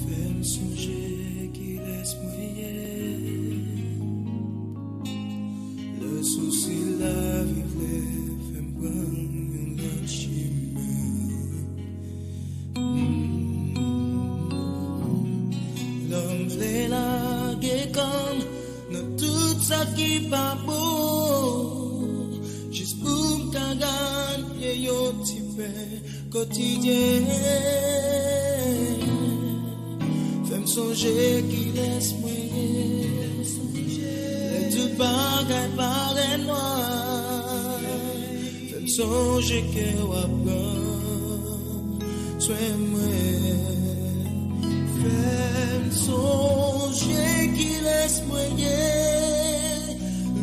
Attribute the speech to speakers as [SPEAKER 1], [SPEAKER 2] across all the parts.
[SPEAKER 1] Fais-moi songer qui laisse moyer. Le souci la vivre, fais-moi prendre un autre chemin. L'homme voulait larguer comme dans tout ça qui pas beau. Juste pour m'gagner yo petit peu quotidien. Fais-moi songer qui laisse moyer. Et tout bagaille paraît noir. Fais-moi songer que wapran sois-moi. Fais-moi songer qui laisse moyer.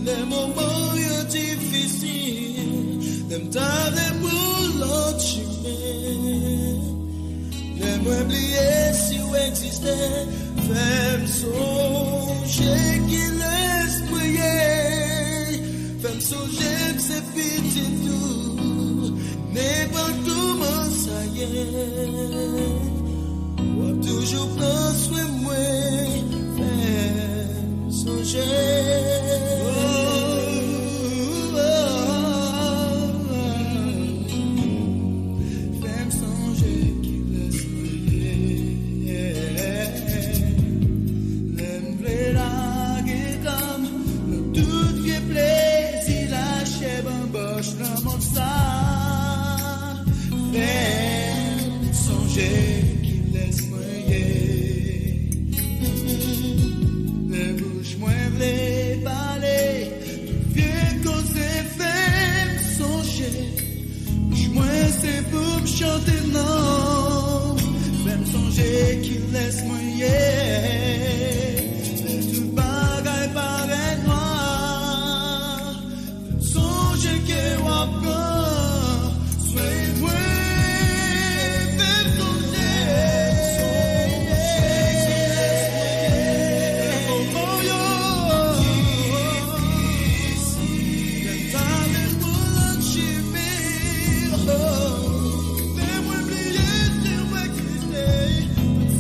[SPEAKER 1] Les moments difficiles, les m't'avais pour l'autre chemin. Les moi oublier si vous existez. Fais-moi songer qui laisse moyer. Fais-moi songer que c'est petit tout. N'importe comment ça y est. Ou toujours prendre soin de moi. Fais-moi songer. Qui laisse moyer. Les bouches moins v'lait parler. Tout vieux qu'on s'est fait songer. Bouche moins c'est pour me chanter non. Fais-moi songer qui laisse moyer. Les tout bagaille paraît noir. Fais-moi songer que wapran sois moi.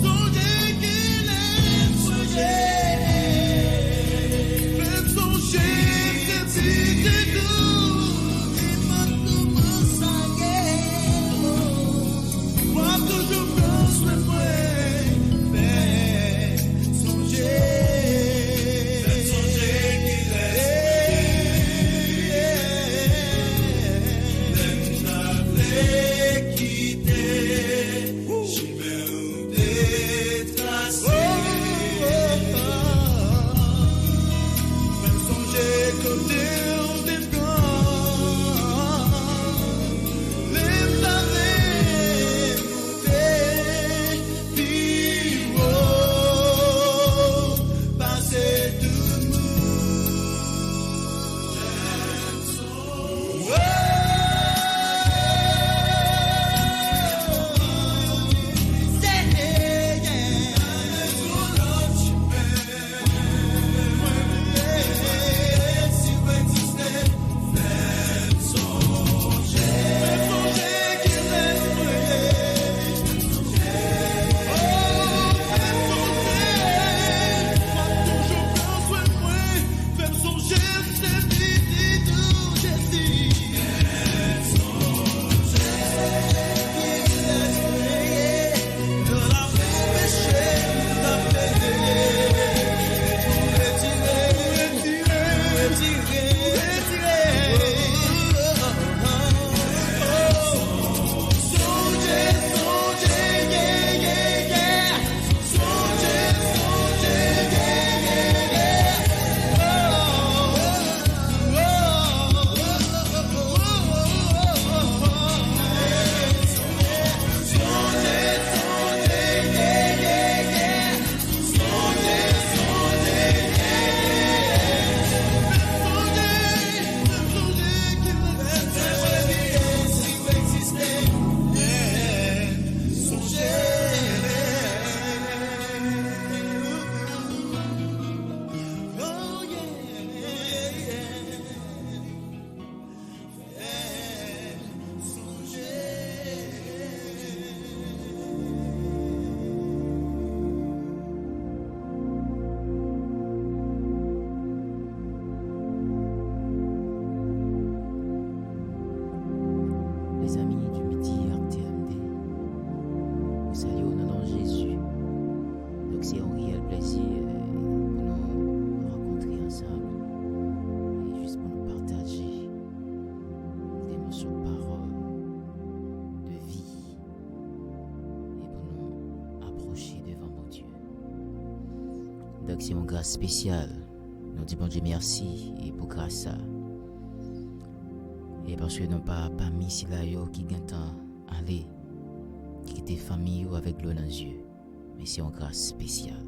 [SPEAKER 2] Songer qui laisse Les amis du midi RTMD, vous saluez au nom de Jésus. Donc c'est un réel plaisir pour nous rencontrer ensemble et juste pour nous partager des morceaux de paroles de vie et pour nous approcher devant mon Dieu. Donc c'est une grâce spéciale. Nous disons bon Dieu merci et pour grâce à et parce que nous pas mis si là qui gagne temps aller qui était famille ou avec l'eau dans les yeux, mais c'est une grâce spéciale.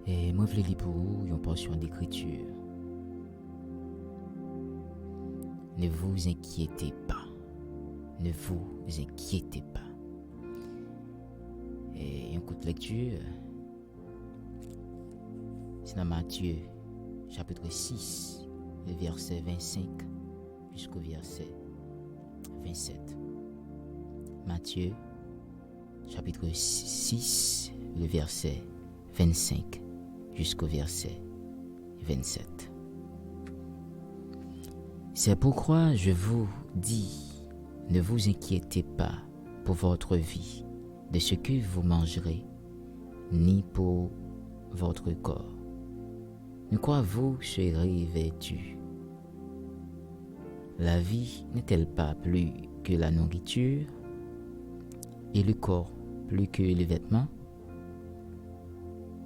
[SPEAKER 2] Et moi je voulais lire pour vous une portion d'écriture. Ne vous inquiétez pas. Ne vous inquiétez pas. Et un coup de lecture, c'est dans Matthieu chapitre 6. Le verset 25 jusqu'au verset 27. Matthieu, chapitre 6, le verset 25 jusqu'au verset 27. C'est pourquoi je vous dis, ne vous inquiétez pas pour votre vie, de ce que vous mangerez, ni pour votre corps. De quoi vous serez vêtus? La vie n'est-elle pas plus que la nourriture et le corps plus que les vêtements?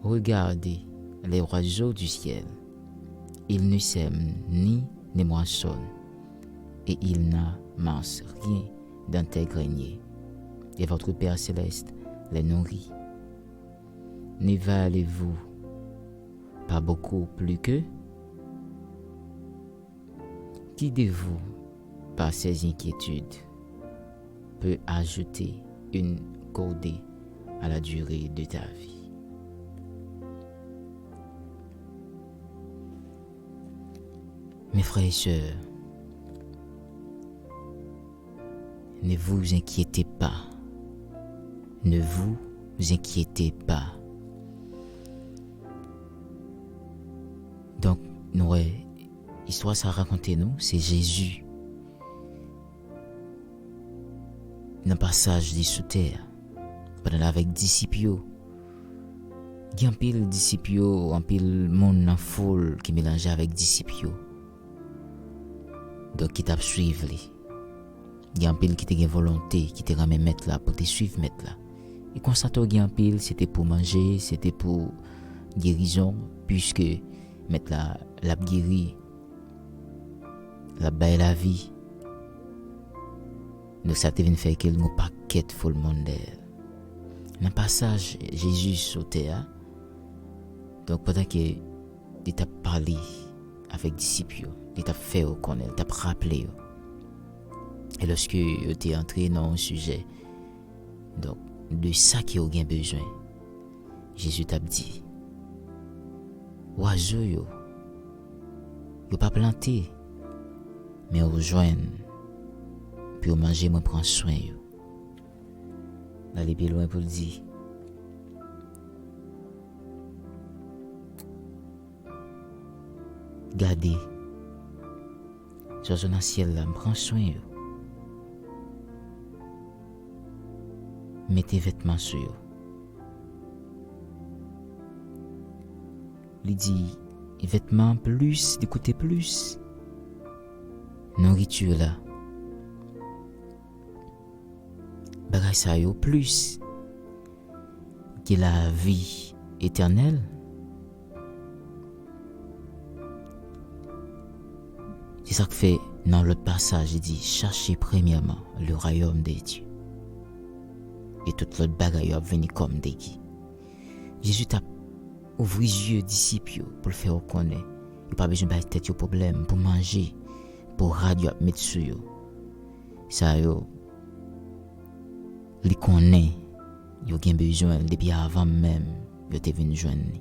[SPEAKER 2] Regardez les oiseaux du ciel. Ils ne sèment ni ne moissonnent et ils n'amassent rien dans tes greniers. Et votre Père céleste les nourrit. Ne valez-vous pas beaucoup plus que? Qui de vous, par ses inquiétudes, peut ajouter une cordée à la durée de ta vie? Mes frères et sœurs, ne vous inquiétez pas. Ne vous inquiétez pas. Donc, l'histoire ça raconte nous, c'est Jésus. Dans le passage de sous terre, pendant avec disciples, il y a un pile disciples, un pile monde en foule qui mélangeait avec disciples. Donc, qui t'a suivre. Il y a un pile qui t'a une volonté, qui t'a ramené mettre là pour te suivre mettre là. Et quand ça t'a un pile, c'était pour manger, c'était pour guérison, puisque mettre la guéri, la baie la vie. Donc ça te vient faire qu'il nous paquet full monde. Dans le passage Jésus sautait. Donc pendant que il t'a parlé avec les disciples, il t'a fait connaître, il t'a rappelé. Et lorsque il était entré dans un sujet, donc de ça qu'il a besoin, Jésus t'a dit, oiseau yo pas planté, mais au joindre puis au manger moi prend soin yo. D'aller plus loin pour le dire. Gardez sur un ciel là, prend soin yo. Mettez vêtements sur yo. Il dit vêtements plus, d'écouter plus, nourriture là, bagay ça yo plus, que la vie éternelle. C'est ça que fait dans l'autre passage, il dit cherchez premièrement le royaume de Dieu et toute l'autre bagay va venir comme des qui. Jésus t'a ouvrir les yeux disciples pour le faire connaître. Il n'y a pas besoin de tête au problème pour manger, pour radio mettre sur yo. Ça yo li connaît, yo gen besoin depuis avant même yo te venu joindre.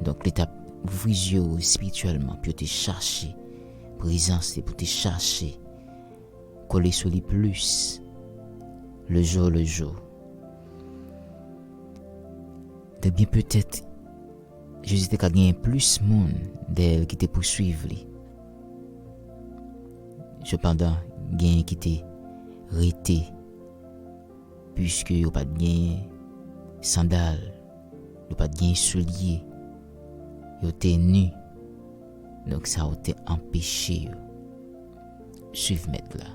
[SPEAKER 2] Donc l'étape ouvrir les yeux spirituellement pour te chercher présence pour te chercher coller sur les plus le jour. De bien peut-être Jésus t'a gagné plus monde d'elle qui te poursuivre. cependant gain qui était rété puisque yo pas de gain sandales, yo pas de gain souliers, yo était nu. Donc ça a été empêché suivre maître là.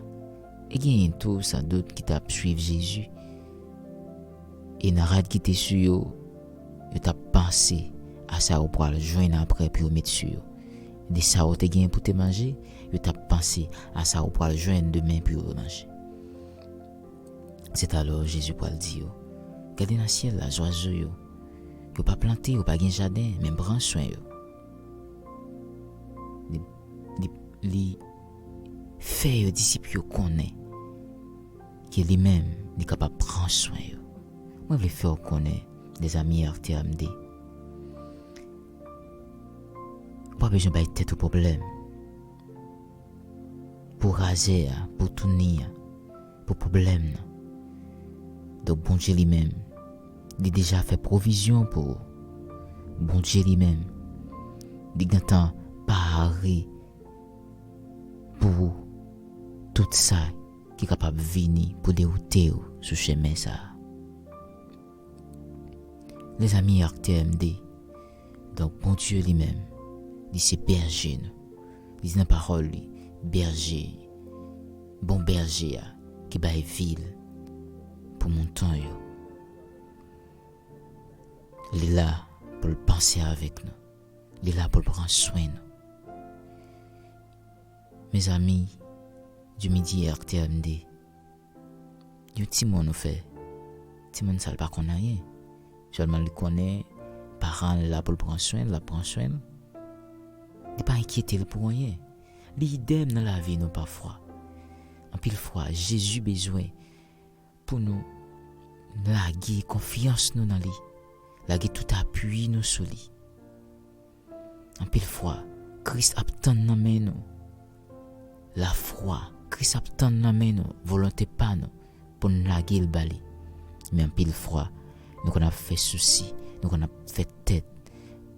[SPEAKER 2] Et il y a tout ça d'autres qui t'a suivre Jésus. Et narade qui était sur yo t'a pensé à ça ou pour le joindre après puis mettre sur yo. De ça ou te gain pour te manger, yo t'a pensé à ça ou pour le joindre demain puis manger. C'est alors Jésus pour le dire, regardez dans le ciel là, oiseaux yo. Yo pas planté, yo pas gain jardin, même prendre soin yo. Li fait yo disciples yo connaît que lui-même est capable de prendre soin yo. Moi je veux faire connaître des amis RTMD. Pas besoin de tête au problème. Pour raser, pour tourner, pour problème. Donc bon Dieu lui-même, il a déjà fait provision pour bon Dieu lui-même. Il a temps paré pour tout ça qui est capable de venir pour dérouter ce chemin ça. Les amis RTMD, donc bon Dieu lui-même, il c'est berger nous. Il dit dans la parole, berger, bon berger qui va ville pour mon temps yo. Il est là pour le penser avec nous. Il est là pour le prendre soin de nous. Mes amis du midi RTMD, du petit monde nous fait. Petit monde ça pas connaît rien. Seulement le connaît, parents là pour le prendre soin, la prendre soin. Il pas inquiété pour rien. L'idem dans la vie nous parfois. En pile fois Jésus besoin pour nous laguer confiance nous dans lui. Laguer tout appui nous sur lui. En pile fois Christ attend dans main nous. La foi, Christ attend dans main nous, volonté pas nous pour nous laguer le bali. Mais en pile fois nous qu'on a fait souci, nous qu'on a fait tête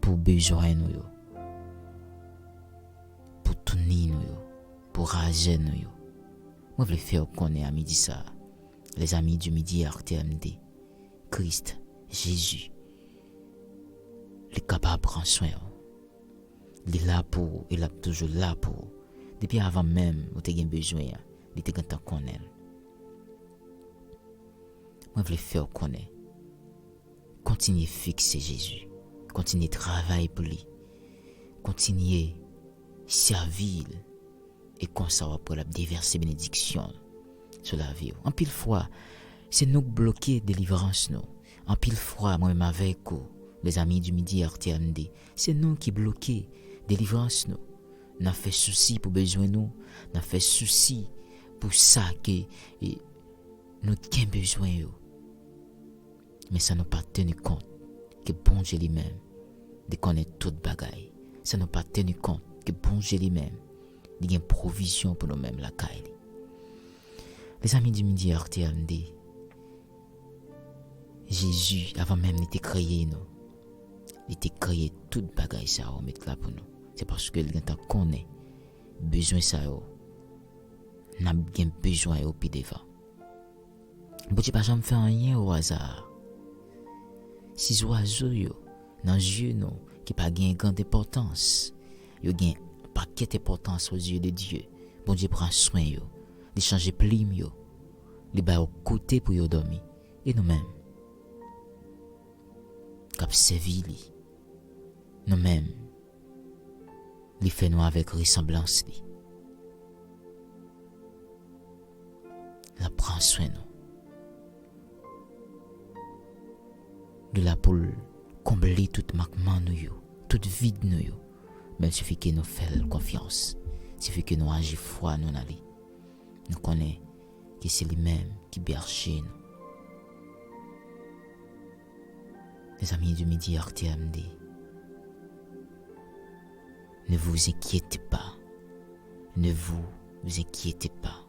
[SPEAKER 2] pour besoin nous yo. Pour tourner nous yo, pour rager nous yo. Moi je veux faire connaître à midi ça. Les amis du midi RTMD, Christ, Jésus, il est capable de prendre soin. Il est là pour, il est toujours là pour. Depuis avant même, où tu as besoin, il était content qu'on est. Moi, je veux faire connaître. Continuez à fixer Jésus. Continuez à travailler pour lui. Continuez à servir. Et qu'on s'en va pour la déverser bénédiction sur la vie. En pile fois, c'est nous bloquer délivrance nous. En pile fois, moi-même avec vous, les amis du midi RTMD, c'est nous qui bloquer délivrance nous. N'a fait souci pour besoin nous, n'a fait souci pour ça que nous avons besoin yo. Mais ça n'a pas tenu compte que bon Dieu lui-même de connaître toute bagaille. Ça n'a pas tenu compte que bon Dieu lui-même il y a une provision pour nous-mêmes la caille. Les amis du midi RTMD, Jésus avant même d'être créé nous, il était créé toute bagaille ça on mettre là pour nous. C'est parce que le temps qu'on est besoin ça yo, n'a bien besoin au pied devant. Bon Dieu pas jamais faire rien au hasard. Si oiseaux yo dans yeux nous qui pas gain grande importance, yo gain paquet d'importance aux yeux de Dieu. Bon Dieu prend soin yo, il change plim yo, il ba au côté pour yo dormir. Et nous-mêmes cap servi li. Nous-mêmes li fait nous avec ressemblance li. La prend soin nous. De la pour combler tout manquement nous yo, tout vide nous yo. Mais il suffit que nous fassions confiance. Il suffit que nous agissions foi nous dans lui. Nous connaissons que c'est lui-même qui berge nous. Les amis du midi RTMD, ne vous inquiétez pas. Ne vous inquiétez pas.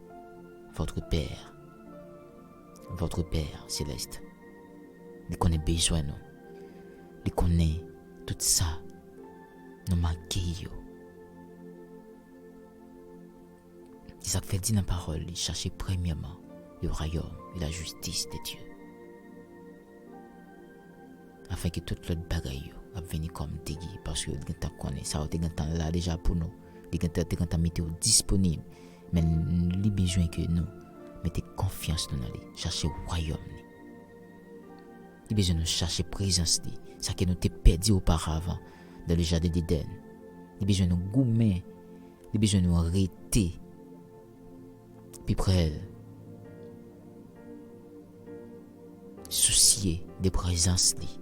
[SPEAKER 2] Votre Père céleste, il connaît besoin nous. Il connaît tout ça. Nous manquons. C'est ça que fait dit dans la parole, il cherchait premièrement le royaume et la justice de Dieu. Afin que toute l'autre bagaille a venu comme dégui parce que le temps connaît ça a temps là déjà pour nous. Le temps météo disponible. Mais il a besoin que nous mettons confiance dans lui, chercher le royaume. Il a besoin de chercher présence lui, ça que nous t'ai perdu auparavant dans le jardin d'Éden. Il a besoin de nous gommer, il a besoin de nous arrêter. Puis près soucier des présences lui,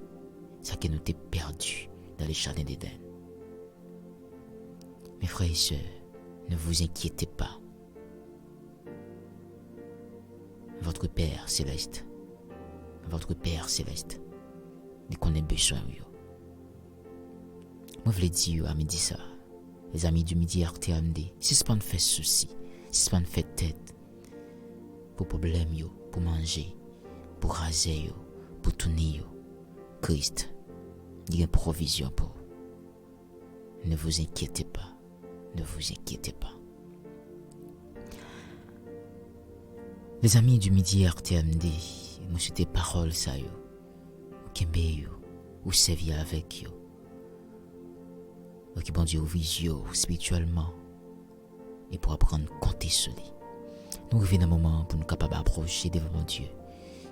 [SPEAKER 2] ça que nous t'ai perdu dans le jardin d'Éden. Mes frères et sœurs, ne vous inquiétez pas. Votre Père céleste, il connaît besoin. Moi, je veux dire à midi ça, les amis du midi RTMD, si ce n'est pas fait souci, si ce n'est pas fait tête, pour problème, pour manger, pour raser, pour tourner, Christ, il y a une provision pour. Ne vous inquiétez pas. Ne vous inquiétez pas. Les amis du midi RTMD, moi c'était parole ça yo. Kembe yo, ou servir avec yo. Qui bon Dieu visio spirituellement et pour apprendre à compter sur lui. Nous revenons un moment pour nous capables d'approcher devant mon Dieu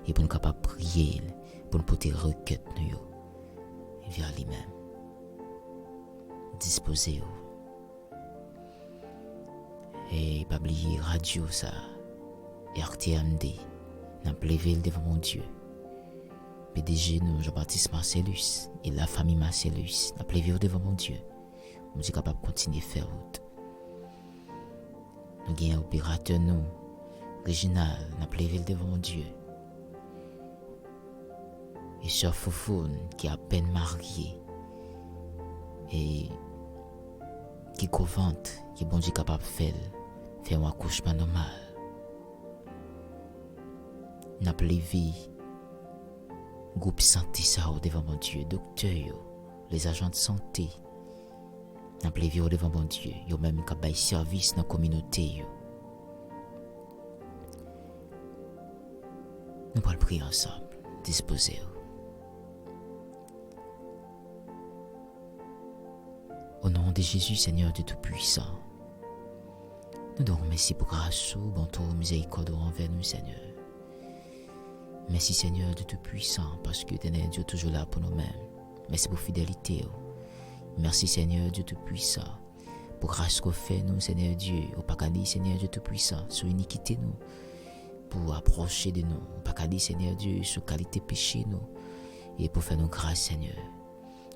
[SPEAKER 2] et pour nous capables de prier, pour nous porter requête nous vers lui-même. Disposez-vous. Et pas oublier radio ça, RTMD, dans Pléville devant mon Dieu. PDG nous, Jean-Baptiste Marcellus et la famille Marcellus, dans Pléville devant mon Dieu. Nous sommes capables de continuer à faire route. Nous avons un opérateur nous, Réginal, dans Pléville devant mon Dieu. Et Sœur Foufoune qui est à peine mariée et qui convente, qui est bon Dieu capable de faire un accouchement normal. N'a pas levé groupe santé ça devant mon Dieu, docteur, les agents de santé. N'a pas levé devant mon Dieu, yo même qui bail service dans la communauté. Nous allons prier ensemble, disposez-vous. Au nom de Jésus, Seigneur Dieu Tout-Puissant, nous te remercions pour grâce, bonté, miséricorde envers nous, Seigneur. Merci, Seigneur Dieu Tout-Puissant, parce que tu es Dieu toujours là pour nous-mêmes. Merci pour fidélité. Merci, Seigneur Dieu Tout-Puissant, pour grâce qu'on fait nous, Seigneur Dieu. Au pas qu'à dire, Seigneur Dieu Tout-Puissant, sur iniquité nous, pour approcher de nous. Au pas qu'à dire, Seigneur Dieu, sur qualité péché nous, et pour faire nos grâces, Seigneur.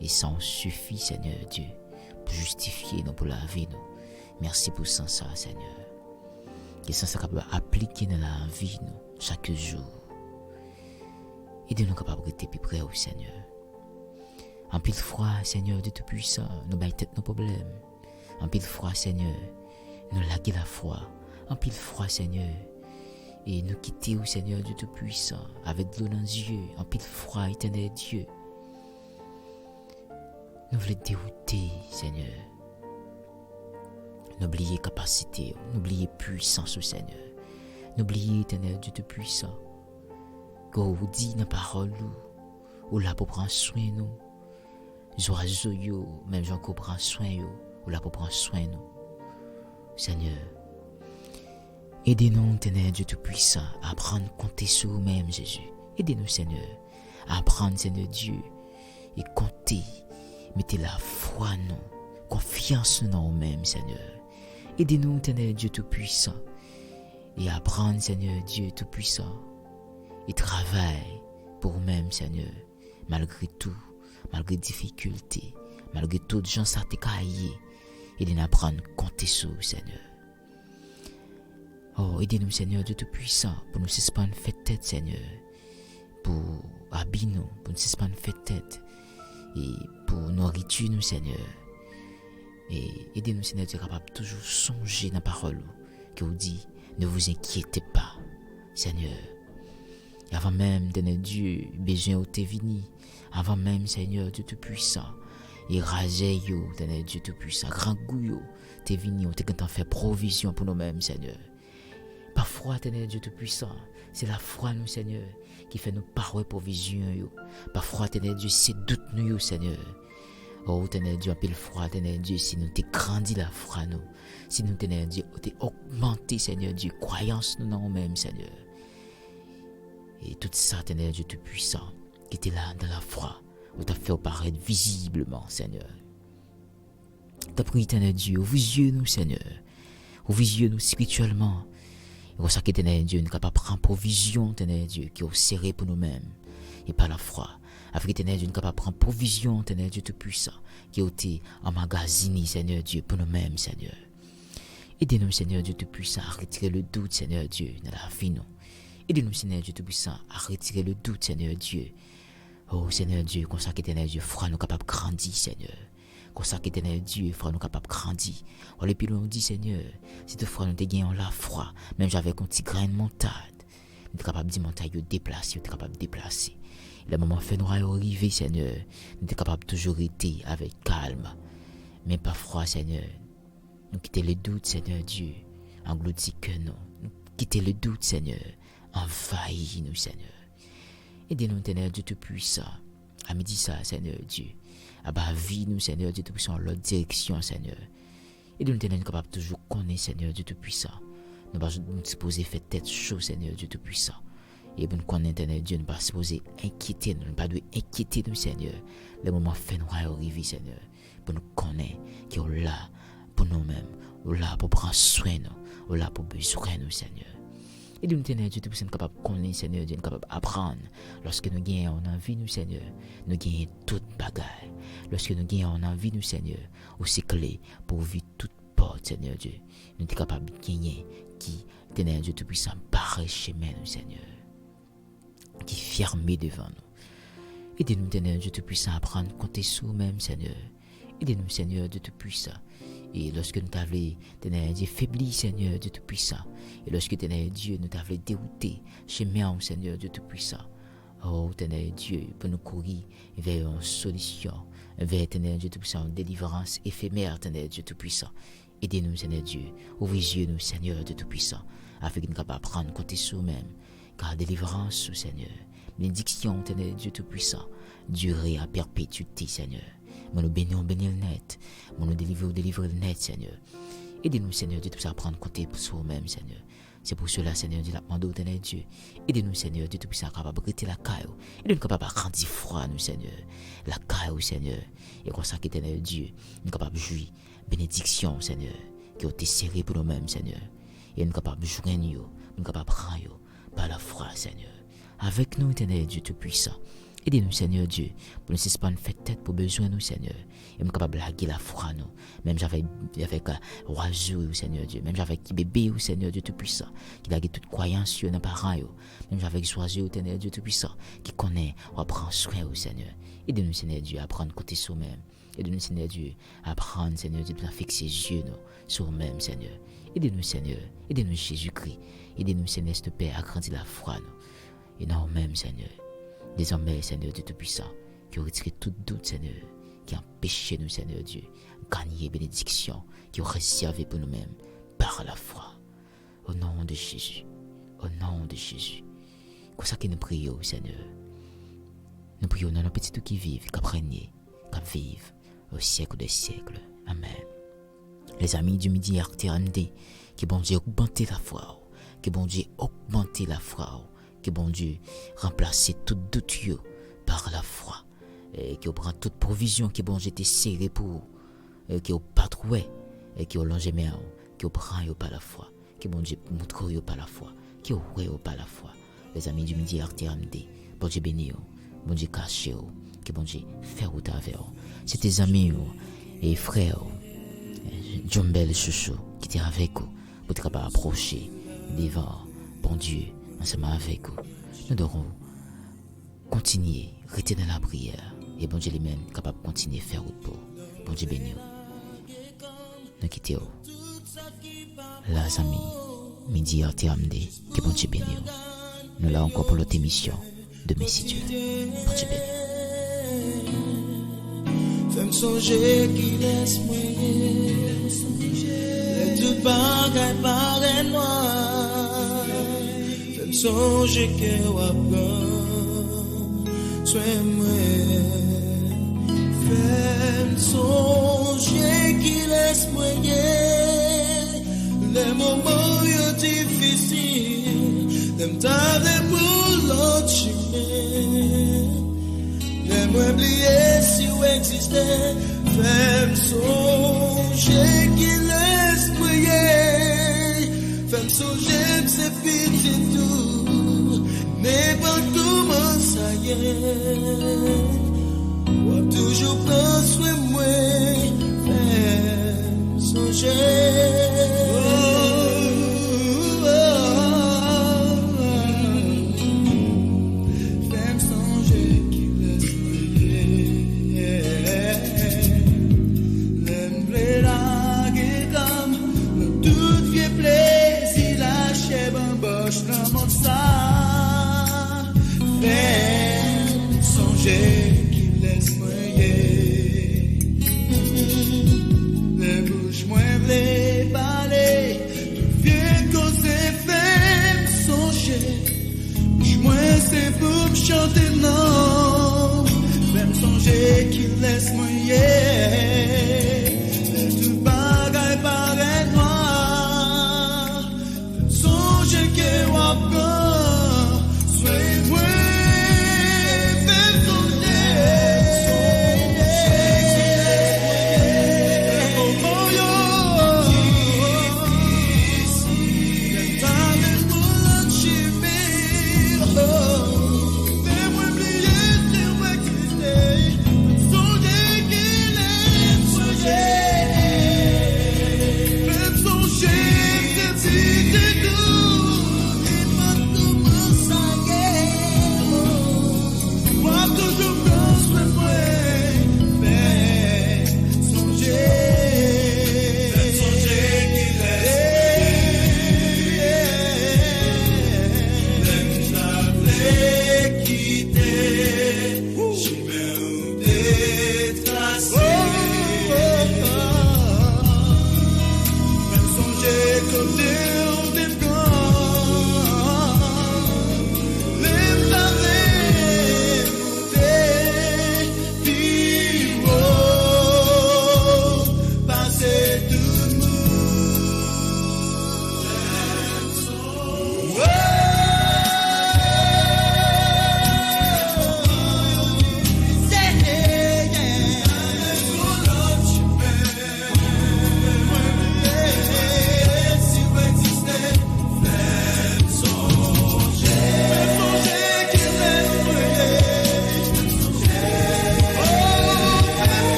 [SPEAKER 2] Et ça en suffit, Seigneur Dieu, pour justifier nous, pour la vie nous. Merci pour ça, Seigneur. Que ça soit capable d'appliquer dans la vie nous, chaque jour. Aidez-nous capables de rester plus près au Seigneur. En pile froid, Seigneur Dieu Tout-Puissant, nous baillons tête nos problèmes. En pile froid, Seigneur, nous laguer la foi. En pile froid, Seigneur, et nous quitter au Seigneur Dieu Tout-Puissant, avec de l'eau dans les yeux. En pile froid, éternel Dieu. Nous voulons dérouter, Seigneur. N'oubliez capacité, n'oubliez puissance au Seigneur. N'oubliez, éternel Dieu Tout-Puissant, que vous dit dans la parole, ou là pour prendre soin de nous. Les oiseaux, même gens qui prennent soin, ou là pour prendre soin de nous. Seigneur, aidez-nous, éternel Dieu Tout-Puissant, à apprendre à compter sur nous-mêmes, Jésus. Aidez-nous, Seigneur, à apprendre, Seigneur Dieu, et compter. Mettez la foi en nous, confiance en nous-mêmes, Seigneur. Aidez-nous, éternel Dieu Tout-Puissant, et apprendre, Seigneur Dieu Tout-Puissant, et travaille pour nous-mêmes, Seigneur, malgré tout, malgré difficultés, malgré toutes les gens qui sont caillés, aidez-nous à apprendre à compter sur vous, Seigneur. Oh, aidez-nous, Seigneur Dieu Tout-Puissant, pour nous suspendre faire tête, Seigneur, pour habiller nous, pour nous suspendre faire tête, et pour nourriture nous, Seigneur. Et aidez-nous, Seigneur, de capable toujours songer dans la parole que vous dit, ne vous inquiétez pas, Seigneur. Et avant même de Dieu, besoin au te vini, avant même, Seigneur, Dieu Tout-Puissant, Éraser yo, Seigneur Dieu Tout-Puissant. Grand goût yo, t'es venu, t'es content faire provision pour nous-mêmes, Seigneur. Parfois, Seigneur Dieu Tout-Puissant, c'est la foi, nous, Seigneur, qui fait nous parler provision yo. Parfois, Seigneur Dieu, c'est doute nous, Seigneur. Oh, Seigneur Dieu, en pile foi, Seigneur Dieu, si nous t'es grandi la foi, nous. Si nous, Seigneur Dieu, t'es augmenté, Seigneur Dieu, croyance nous dans nous-mêmes, Seigneur. Et tout ça, Seigneur Dieu Tout-Puissant, qui était là dans la foi, où t'as fait apparaître visiblement, Seigneur. T'as pris, Seigneur Dieu, ouvre les yeux, nous, Seigneur. Ouvre les yeux, nous, spirituellement. Et pour ça que, Seigneur Dieu, nous sommes capables de prendre provision, Seigneur Dieu, qui est serré pour nous-mêmes, et pas la foi. Avec Seigneur Dieu, nous sommes capables de prendre provision, Seigneur Dieu Tout-Puissant, qui est emmagasiné, Seigneur Dieu, pour nous-mêmes, Seigneur. Aidez-nous, Seigneur Dieu Tout-Puissant, à retirer le doute, Seigneur Dieu, dans la vie, nous. Aidez-nous, Seigneur Dieu Tout-Puissant, à retirer le doute, Seigneur Dieu. Oh, Seigneur Dieu, comme ça que Seigneur Dieu, fera nous capables de grandir, Seigneur. Comme ça que Seigneur Dieu, fera nous capables de grandir. Et puis nous dit, Seigneur, si toutefois nous te gagnons la foi, même j'avais un petit grain de montagne, nous sommes capables de dire montagne, nous déplacer, nous sommes capables de déplacer. Le moment fait nous arriver, Seigneur, nous sommes capables de toujours être avec calme, mais pas froid, Seigneur. Nous quitter le doute, Seigneur Dieu, engloutir que nous. Nous quitter le doute, Seigneur, envahir nous, Seigneur. Aidez-nous, Seigneur Dieu Tout-Puissant, à midi ça, Seigneur Dieu. À bas vie nous, Seigneur Dieu Tout-Puissant, l'autre direction, Seigneur. Aidez-nous, Seigneur, capable de toujours connaître, Seigneur Dieu Tout-Puissant. Nous ne sommes pas supposés faire tête chaud, Seigneur Dieu Tout-Puissant. Et pour nous connaître, Seigneur Dieu, nous ne sommes pas supposés inquiéter, nous ne pas inquiéter nous, Seigneur. Le moment fait nous arriver, Seigneur, pour nous connaître, qui est là pour nous-mêmes, là pour prendre soin de nous, là pour besoin de nous, Seigneur. Et nous, Seigneur Dieu, nous sommes capables de connaître, Seigneur Dieu, nous sommes capables d'apprendre. Lorsque nous gagnons en envie, nous, Seigneur, nous gagnons toute bagaille. Lorsque nous gagnons en envie, nous, Seigneur, aussi clé pour vivre toute porte, Seigneur Dieu. Nous sommes capables de gagner qui, Seigneur Dieu, Tout-Puissant, barre chemin, nous, Seigneur, qui ferme devant nous. Aidez-nous, Seigneur Dieu, Tout-Puissant, à prendre compte sur nous-mêmes, Seigneur. Aidez-nous, Seigneur Dieu Tout-Puissant. Et lorsque nous t'avons, Seigneur Dieu, faibli, Seigneur Dieu Tout-Puissant. Et lorsque, Seigneur Dieu, nous t'avons dérouté, chemin, Seigneur Dieu Tout-Puissant. Oh, Seigneur Dieu, pour nous courir vers une solution, vers, Seigneur Dieu Tout-Puissant, une délivrance éphémère, Seigneur Dieu Tout-Puissant. Aidez-nous, Seigneur Dieu. Ouvrez les yeux, nous, Seigneur Dieu Tout-Puissant, afin que nous puissions prendre compte sur nous-mêmes. Car délivrance, Seigneur, bénédiction, Seigneur Dieu Tout-Puissant, durer à perpétuité, Seigneur. Nous bénissons, bénir le net. Nous délivrer le net, Seigneur. Aidez-nous, Seigneur Dieu, tout ça à prendre côté sur nous-mêmes, Seigneur. C'est pour cela, Seigneur Dieu, la demande, Seigneur Dieu. Aidez-nous, Seigneur Dieu, tout ça capable de briser la caille. Aidez-nous capable de grandir froid, nous, Seigneur. La caille, Seigneur. Et comme ça, Seigneur Dieu, nous capable de jouir. Bénédiction, Seigneur, qui a été serrée pour nous-mêmes, Seigneur. Et nous capable de jouer, nous capable de prendre par la foi, Seigneur. Avec nous, Seigneur Dieu, tout-puissant. Aidez-nous, Seigneur Dieu, pour ne cesser pas de faire tête pour besoin, nous, Seigneur. Et nous capable de laguer la foi, nous. Même avec oiseau, Seigneur Dieu. Même avec bébé, Seigneur Dieu Tout-Puissant. Qui lague toute croyance sur nos parents, même avec oiseau, Seigneur Dieu Tout-Puissant. Qui connaît, ou apprend soin, Seigneur. Aidez-nous, Seigneur Dieu, à prendre côté sur nous-mêmes. Aidez-nous, Seigneur Dieu, à prendre, Seigneur Dieu, à fixer ses yeux, nous, sur nous-mêmes, Seigneur. Aidez-nous, Seigneur. Aidez-nous, Jésus-Christ. Aidez-nous, Seigneur, s'il te plaît, à grandir la foi, nous. Et nous-mêmes, Seigneur. Désormais, Seigneur Dieu Tout-Puissant, qui a retiré tout doute, Seigneur, qui a empêché nous, Seigneur Dieu, gagner bénédiction, qui a réservé pour nous-mêmes par la foi. Au nom de Jésus, au nom de Jésus. Comme ça que nous prions, Seigneur. Nous prions dans nos petits tout qui vivent, qui apprennent, qui vivent au siècle des siècles. Amen. Les amis du Midi RTMD, qui bon Dieu augmenter la foi, qui bon Dieu augmenter la foi. Que bon Dieu remplace tout doute par la foi. Et qui prend toute provision qui bon Dieu était serré pour qui au pas trouvé et qui au longé mais qui au prend par la foi. Que bon Dieu montre par la foi. Qui au par la foi. Les amis du Midi RTMD, bon Dieu béni, bon Dieu caché, que bon Dieu fait route avec. C'est tes amis et frères, Djombel Chouchou qui étaient avec vous pour te capable approcher devant bon Dieu. Ensemble avec vous, nous devrons continuer, rester dans la prière. Et bon Dieu lui-même capable de continuer à faire route pour. Bon Dieu béni. Nous quittons. Les amis, Midi RTMD, que bon Dieu béni. Nous là encore pour l'autre émission de Messie Dieu. Bon Dieu béni.
[SPEAKER 1] Fais-moi songer qui laisse moyen. Les tout bagailles paraît noir. Fais-moi songer que wapgan. Sois-moi. Fais-moi songer qui laisse moyen. Les moments difficiles. Les m'table pour l'autre chemin. Laisse-moi oublier si vous existez. Fais-moi songer qui laisse briller. Fais-moi songer que c'est petit tout. N'importe comment ça y est. Ou toujours prendre soin de moi. Fais-moi songer. Qui laisse moyer. Les bouches moins blé parler. Tout vient causer fait songer. Bouche moins c'est pour me chanter non. Même songer qui laisse moyer.